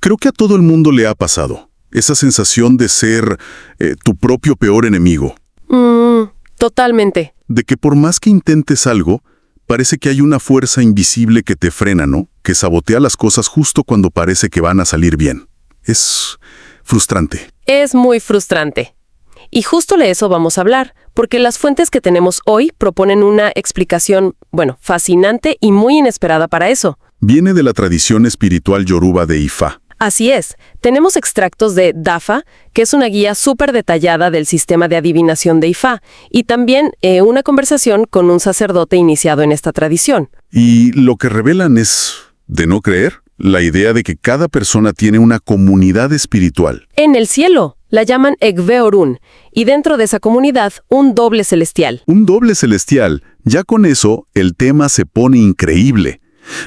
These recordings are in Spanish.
Creo que a todo el mundo le ha pasado. Esa sensación de ser tu propio peor enemigo. Totalmente. De que por más que intentes algo, parece que hay una fuerza invisible que te frena, ¿no? Que sabotea las cosas justo cuando parece que van a salir bien. Es frustrante. Es muy frustrante. Y justo de eso vamos a hablar, porque las fuentes que tenemos hoy proponen una explicación, fascinante y muy inesperada para eso. Viene de la tradición espiritual yoruba de Ifá. Así es, tenemos extractos de Dafa, que es una guía súper detallada del sistema de adivinación de Ifá, y también una conversación con un sacerdote iniciado en esta tradición. Y lo que revelan es, de no creer, la idea de que cada persona tiene una comunidad espiritual. En el cielo, la llaman Egbe Orun, y dentro de esa comunidad, un doble celestial. Un doble celestial. Ya con eso, el tema se pone increíble.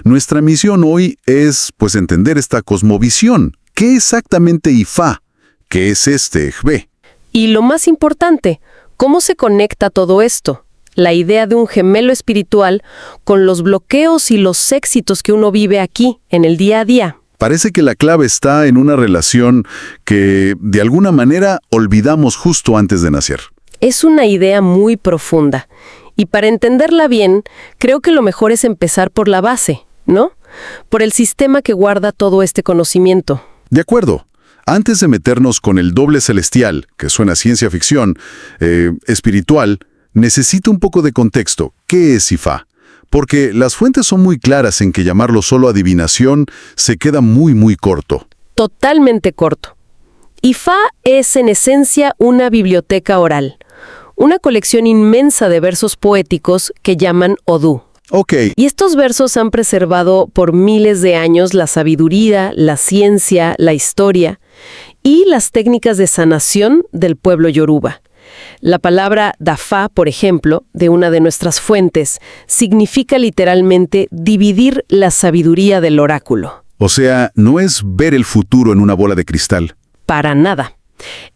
Nuestra misión hoy es, entender esta cosmovisión. ¿Qué exactamente Ifá? ¿Qué es este Egbe? Y lo más importante, ¿cómo se conecta todo esto? La idea de un gemelo espiritual con los bloqueos y los éxitos que uno vive aquí, en el día a día. Parece que la clave está en una relación que, de alguna manera, olvidamos justo antes de nacer. Es una idea muy profunda. Y para entenderla bien, creo que lo mejor es empezar por la base, ¿no? Por el sistema que guarda todo este conocimiento. De acuerdo. Antes de meternos con el doble celestial, que suena a ciencia ficción, espiritual, necesito un poco de contexto. ¿Qué es Ifá? Porque las fuentes son muy claras en que llamarlo solo adivinación se queda muy corto. Totalmente corto. Ifá es en esencia una biblioteca oral. Una colección inmensa de versos poéticos que llaman Odú. Ok. Y estos versos han preservado por miles de años la sabiduría, la ciencia, la historia y las técnicas de sanación del pueblo yoruba. La palabra Dafa, por ejemplo, de una de nuestras fuentes, significa literalmente dividir la sabiduría del oráculo. O sea, no es ver el futuro en una bola de cristal. Para nada.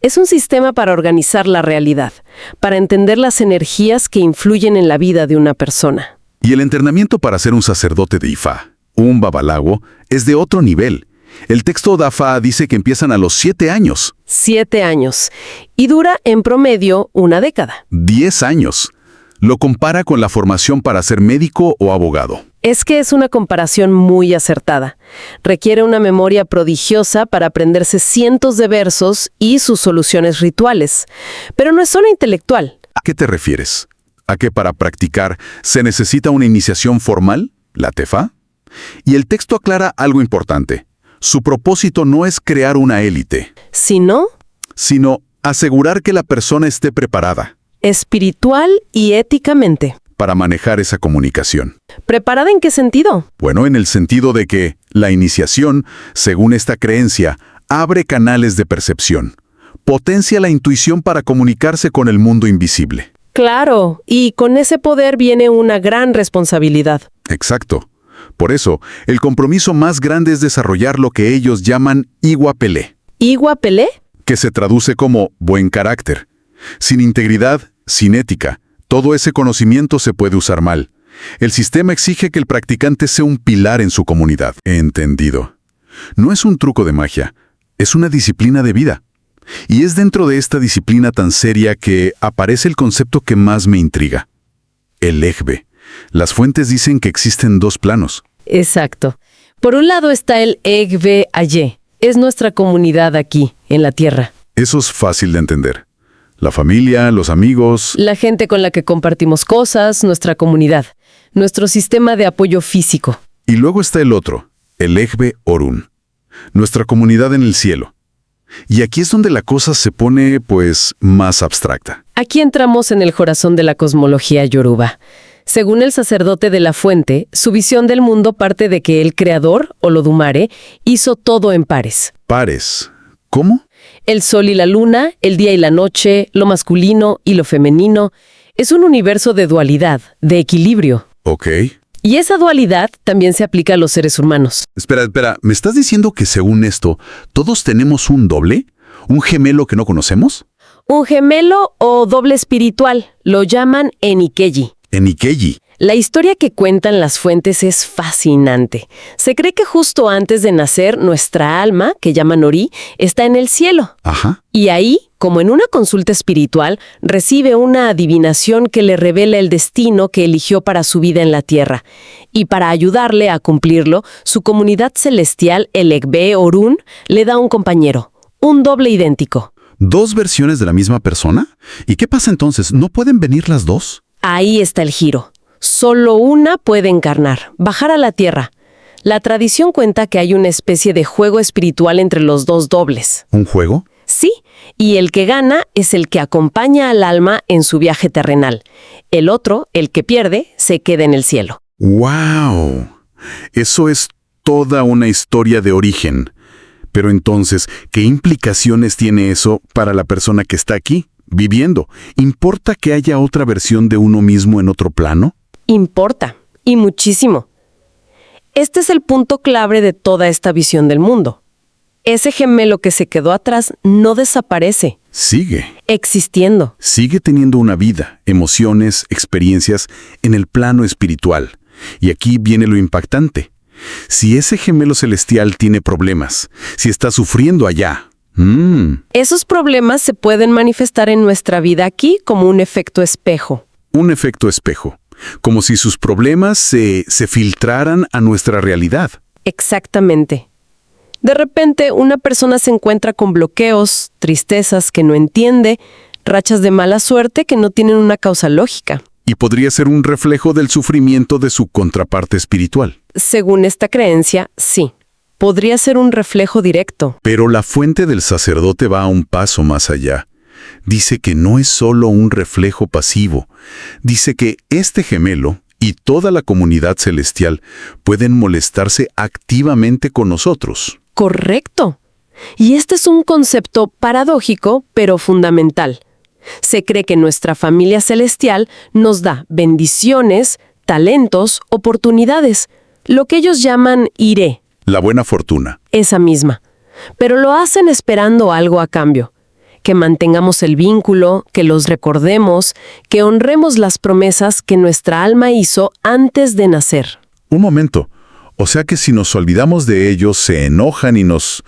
Es un sistema para organizar la realidad, para entender las energías que influyen en la vida de una persona. Y el entrenamiento para ser un sacerdote de Ifá, un babalago, es de otro nivel. El texto Dafa dice que empiezan a los 7 años. 7 años. Y dura en promedio una década. 10 años. Lo compara con la formación para ser médico o abogado. Es que es una comparación muy acertada. Requiere una memoria prodigiosa para aprenderse cientos de versos y sus soluciones rituales. Pero no es solo intelectual. ¿A qué te refieres? ¿A que para practicar se necesita una iniciación formal, la tefá? Y el texto aclara algo importante. Su propósito no es crear una élite. Sino asegurar que la persona esté preparada. Espiritual y éticamente. Para manejar esa comunicación. ¿Preparada en qué sentido? Bueno, en el sentido de que la iniciación, según esta creencia, abre canales de percepción. Potencia la intuición para comunicarse con el mundo invisible. Claro, y con ese poder viene una gran responsabilidad. Exacto. Por eso, el compromiso más grande es desarrollar lo que ellos llaman Iwa-Pelé. ¿Iwa-Pelé? Que se traduce como buen carácter. Sin integridad, sin ética, todo ese conocimiento se puede usar mal. El sistema exige que el practicante sea un pilar en su comunidad. Entendido. No es un truco de magia, es una disciplina de vida. Y es dentro de esta disciplina tan seria que aparece el concepto que más me intriga. El Egbe. Las fuentes dicen que existen 2 planos. Exacto. Por un lado está el Egbe Aye. Es nuestra comunidad aquí, en la Tierra. Eso es fácil de entender. La familia, los amigos... La gente con la que compartimos cosas, nuestra comunidad. Nuestro sistema de apoyo físico. Y luego está el otro, el Egbe Orun. Nuestra comunidad en el cielo. Y aquí es donde la cosa se pone, más abstracta. Aquí entramos en el corazón de la cosmología yoruba. Según el sacerdote de la fuente, su visión del mundo parte de que el creador, Olodumare, hizo todo en pares. ¿Pares? ¿Cómo? El sol y la luna, el día y la noche, lo masculino y lo femenino. Es un universo de dualidad, de equilibrio. Ok. Y esa dualidad también se aplica a los seres humanos. Espera, ¿me estás diciendo que según esto, todos tenemos un doble? ¿Un gemelo que no conocemos? Un gemelo o doble espiritual, lo llaman Enikeji. Enikeji. La historia que cuentan las fuentes es fascinante. Se cree que justo antes de nacer, nuestra alma, que llaman Ori, está en el cielo. Ajá. Y ahí, como en una consulta espiritual, recibe una adivinación que le revela el destino que eligió para su vida en la tierra. Y para ayudarle a cumplirlo, su comunidad celestial, el Egbe Orun, le da un compañero, un doble idéntico. ¿Dos versiones de la misma persona? ¿Y qué pasa entonces? ¿No pueden venir las dos? Ahí está el giro. Solo una puede encarnar, bajar a la tierra. La tradición cuenta que hay una especie de juego espiritual entre los dos dobles. ¿Un juego? Sí, y el que gana es el que acompaña al alma en su viaje terrenal. El otro, el que pierde, se queda en el cielo. ¡Wow! Eso es toda una historia de origen. Pero entonces, ¿qué implicaciones tiene eso para la persona que está aquí, viviendo? ¿Importa que haya otra versión de uno mismo en otro plano? Importa, y muchísimo. Este es el punto clave de toda esta visión del mundo. Ese gemelo que se quedó atrás no desaparece. Sigue. Existiendo. Sigue teniendo una vida, emociones, experiencias en el plano espiritual. Y aquí viene lo impactante. Si ese gemelo celestial tiene problemas, si está sufriendo allá, Esos problemas se pueden manifestar en nuestra vida aquí como un efecto espejo. un efecto espejo, como si sus problemas se filtraran a nuestra realidad. Exactamente. De repente, una persona se encuentra con bloqueos, tristezas que no entiende, rachas de mala suerte que no tienen una causa lógica. Y podría ser un reflejo del sufrimiento de su contraparte espiritual. Según esta creencia, sí. Podría ser un reflejo directo. Pero la fuente del sacerdote va un paso más allá. Dice que no es solo un reflejo pasivo. Dice que este gemelo y toda la comunidad celestial pueden molestarse activamente con nosotros. Correcto. Y este es un concepto paradójico, pero fundamental. Se cree que nuestra familia celestial nos da bendiciones, talentos, oportunidades, lo que ellos llaman iré. La buena fortuna. Esa misma. Pero lo hacen esperando algo a cambio. Que mantengamos el vínculo, que los recordemos, que honremos las promesas que nuestra alma hizo antes de nacer. Un momento. O sea que si nos olvidamos de ellos, se enojan y nos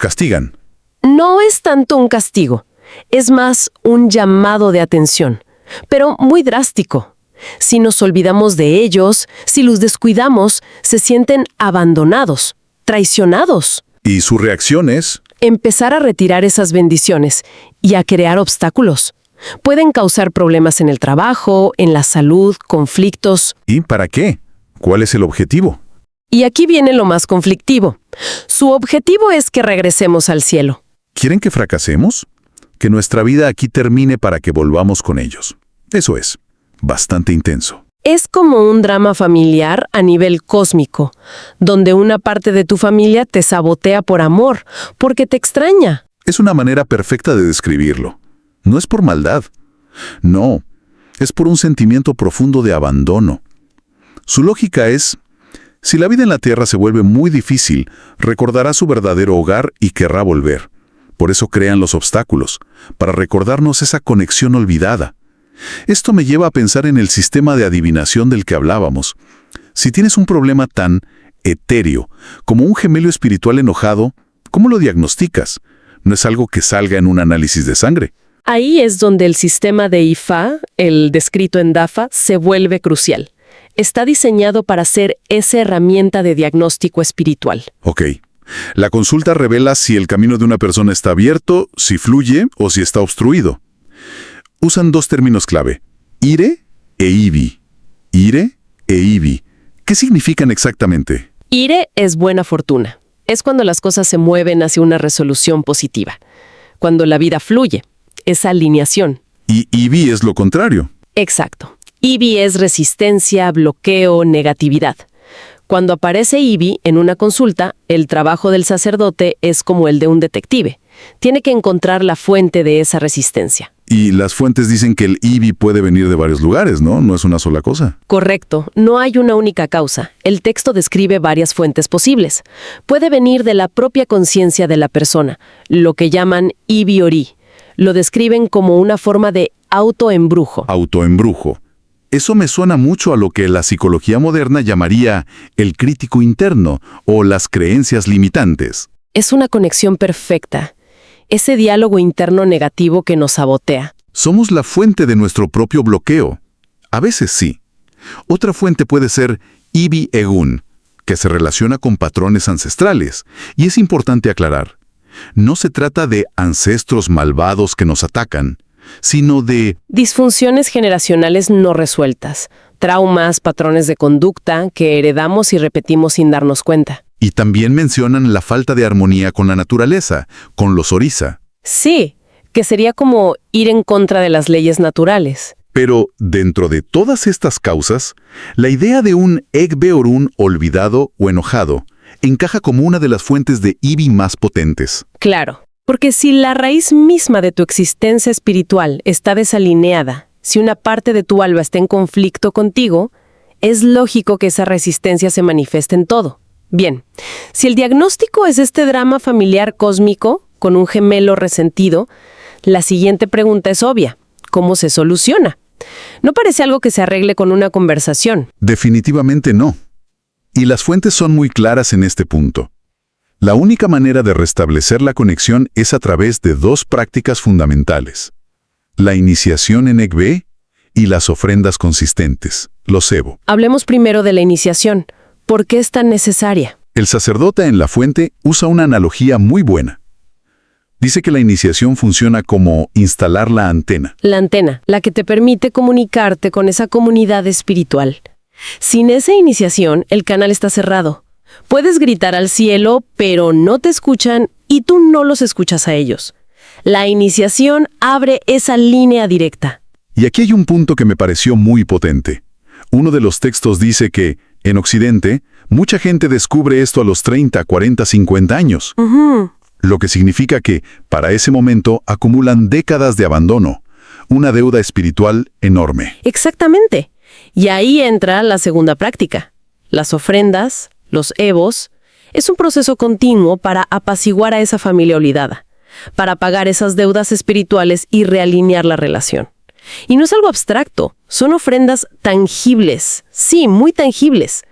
castigan. No es tanto un castigo. Es más un llamado de atención, pero muy drástico. Si nos olvidamos de ellos, si los descuidamos, se sienten abandonados, traicionados. Y su reacción es... Empezar a retirar esas bendiciones y a crear obstáculos. Pueden causar problemas en el trabajo, en la salud, conflictos. ¿Y para qué? ¿Cuál es el objetivo? Y aquí viene lo más conflictivo. Su objetivo es que regresemos al cielo. ¿Quieren que fracasemos? Que nuestra vida aquí termine para que volvamos con ellos. Eso es bastante intenso. Es como un drama familiar a nivel cósmico, donde una parte de tu familia te sabotea por amor, porque te extraña. Es una manera perfecta de describirlo. No es por maldad. No, es por un sentimiento profundo de abandono. Su lógica es, si la vida en la Tierra se vuelve muy difícil, recordará su verdadero hogar y querrá volver. Por eso crean los obstáculos, para recordarnos esa conexión olvidada. Esto me lleva a pensar en el sistema de adivinación del que hablábamos. Si tienes un problema tan etéreo como un gemelo espiritual enojado, ¿cómo lo diagnosticas? No es algo que salga en un análisis de sangre. Ahí es donde el sistema de Ifá, el descrito en Dafa, se vuelve crucial. Está diseñado para ser esa herramienta de diagnóstico espiritual. Ok. La consulta revela si el camino de una persona está abierto, si fluye o si está obstruido. Usan dos términos clave, ire e ibi. Ire e ibi. ¿Qué significan exactamente? Ire es buena fortuna. Es cuando las cosas se mueven hacia una resolución positiva. Cuando la vida fluye. Esa alineación. Y ibi es lo contrario. Exacto. Ibi es resistencia, bloqueo, negatividad. Cuando aparece Ibi en una consulta, el trabajo del sacerdote es como el de un detective. Tiene que encontrar la fuente de esa resistencia. Y las fuentes dicen que el IBI puede venir de varios lugares, ¿no? No es una sola cosa. Correcto, no hay una única causa. El texto describe varias fuentes posibles. Puede venir de la propia conciencia de la persona, lo que llaman IBI-ORI. Lo describen como una forma de autoembrujo. Autoembrujo. Eso me suena mucho a lo que la psicología moderna llamaría el crítico interno o las creencias limitantes. Es una conexión perfecta. Ese diálogo interno negativo que nos sabotea. Somos la fuente de nuestro propio bloqueo. A veces sí. Otra fuente puede ser Ibi Egun, que se relaciona con patrones ancestrales. Y es importante aclarar, no se trata de ancestros malvados que nos atacan, sino de disfunciones generacionales no resueltas, traumas, patrones de conducta que heredamos y repetimos sin darnos cuenta. Y también mencionan la falta de armonía con la naturaleza, con los orisa. Sí, que sería como ir en contra de las leyes naturales. Pero dentro de todas estas causas, la idea de un Egbe Orun olvidado o enojado encaja como una de las fuentes de Ibi más potentes. Claro, porque si la raíz misma de tu existencia espiritual está desalineada, si una parte de tu alma está en conflicto contigo, es lógico que esa resistencia se manifieste en todo. Bien, si el diagnóstico es este drama familiar cósmico, con un gemelo resentido, la siguiente pregunta es obvia. ¿Cómo se soluciona? No parece algo que se arregle con una conversación. Definitivamente no. Y las fuentes son muy claras en este punto. La única manera de restablecer la conexión es a través de dos prácticas fundamentales: la iniciación en Egbe y las ofrendas consistentes, los Evo. Hablemos primero de la iniciación. ¿Por qué es tan necesaria? El sacerdote en la fuente usa una analogía muy buena. Dice que la iniciación funciona como instalar la antena. La antena, la que te permite comunicarte con esa comunidad espiritual. Sin esa iniciación, el canal está cerrado. Puedes gritar al cielo, pero no te escuchan y tú no los escuchas a ellos. La iniciación abre esa línea directa. Y aquí hay un punto que me pareció muy potente. Uno de los textos dice que, en Occidente, mucha gente descubre esto a los 30, 40, 50 años. Lo que significa que, para ese momento, acumulan décadas de abandono, una deuda espiritual enorme. Exactamente. Y ahí entra la segunda práctica. Las ofrendas, los evos, es un proceso continuo para apaciguar a esa familia olvidada, para pagar esas deudas espirituales y realinear la relación. Y no es algo abstracto, son ofrendas tangibles, sí, muy tangibles,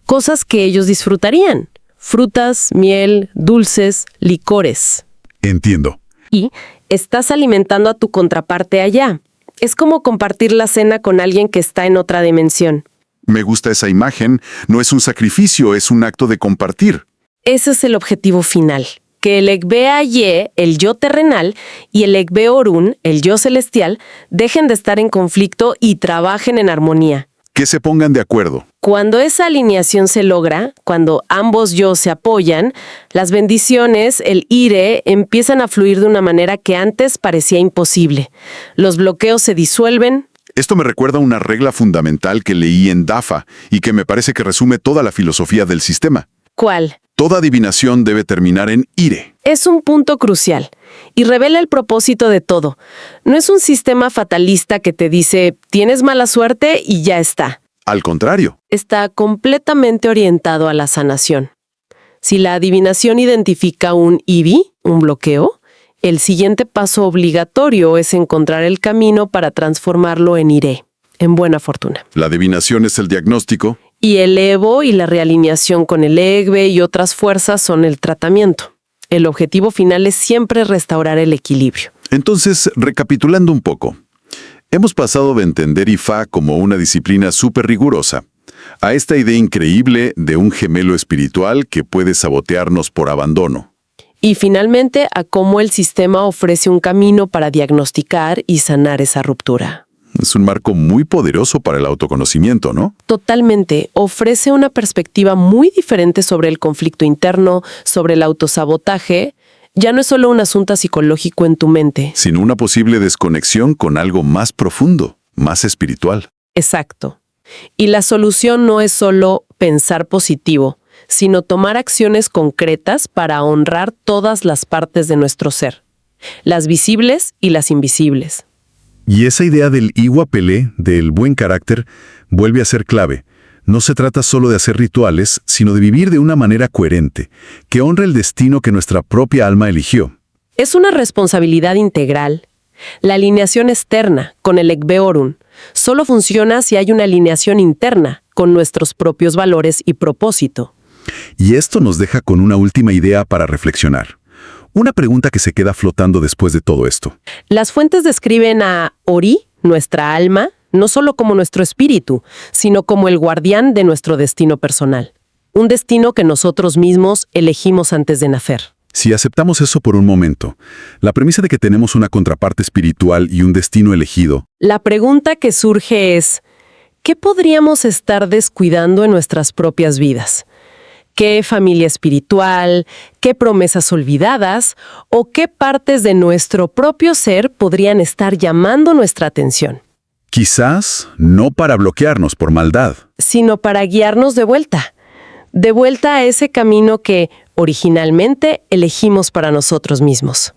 cosas que ellos disfrutarían. Frutas, miel, dulces, licores. Entiendo. Y estás alimentando a tu contraparte allá. Es como compartir la cena con alguien que está en otra dimensión. Me gusta esa imagen. No es un sacrificio, es un acto de compartir. Ese es el objetivo final. Que el Egbe Aye, el yo terrenal, y el Egbe Orun, el yo celestial, dejen de estar en conflicto y trabajen en armonía. Que se pongan de acuerdo. Cuando esa alineación se logra, cuando ambos yo se apoyan, las bendiciones, el ire, empiezan a fluir de una manera que antes parecía imposible. Los bloqueos se disuelven. Esto me recuerda a una regla fundamental que leí en Dafa y que me parece que resume toda la filosofía del sistema. ¿Cuál? Toda adivinación debe terminar en ire. Es un punto crucial y revela el propósito de todo. No es un sistema fatalista que te dice, tienes mala suerte y ya está. Al contrario. Está completamente orientado a la sanación. Si la adivinación identifica un Ibi, un bloqueo, el siguiente paso obligatorio es encontrar el camino para transformarlo en ire, en buena fortuna. La adivinación es el diagnóstico. Y el Evo y la realineación con el Egbe y otras fuerzas son el tratamiento. El objetivo final es siempre restaurar el equilibrio. Entonces, recapitulando un poco, hemos pasado de entender Ifá como una disciplina súper rigurosa a esta idea increíble de un gemelo espiritual que puede sabotearnos por abandono. Y finalmente a cómo el sistema ofrece un camino para diagnosticar y sanar esa ruptura. Es un marco muy poderoso para el autoconocimiento, ¿no? Totalmente. Ofrece una perspectiva muy diferente sobre el conflicto interno, sobre el autosabotaje. Ya no es solo un asunto psicológico en tu mente. Sino una posible desconexión con algo más profundo, más espiritual. Exacto. Y la solución no es solo pensar positivo, sino tomar acciones concretas para honrar todas las partes de nuestro ser, las visibles y las invisibles. Y esa idea del Iwa Pelé, del buen carácter, vuelve a ser clave. No se trata solo de hacer rituales, sino de vivir de una manera coherente, que honre el destino que nuestra propia alma eligió. Es una responsabilidad integral. La alineación externa, con el Egbe Orun, Solo funciona si hay una alineación interna con nuestros propios valores y propósito. Y esto nos deja con una última idea para reflexionar. Una pregunta que se queda flotando después de todo esto. Las fuentes describen a Ori, nuestra alma, no solo como nuestro espíritu, sino como el guardián de nuestro destino personal. Un destino que nosotros mismos elegimos antes de nacer. Si aceptamos eso por un momento, la premisa de que tenemos una contraparte espiritual y un destino elegido, La pregunta que surge es, ¿qué podríamos estar descuidando en nuestras propias vidas? ¿Qué familia espiritual, qué promesas olvidadas o qué partes de nuestro propio ser podrían estar llamando nuestra atención? quizás no para bloquearnos por maldad, Sino para guiarnos de vuelta a ese camino que originalmente elegimos para nosotros mismos.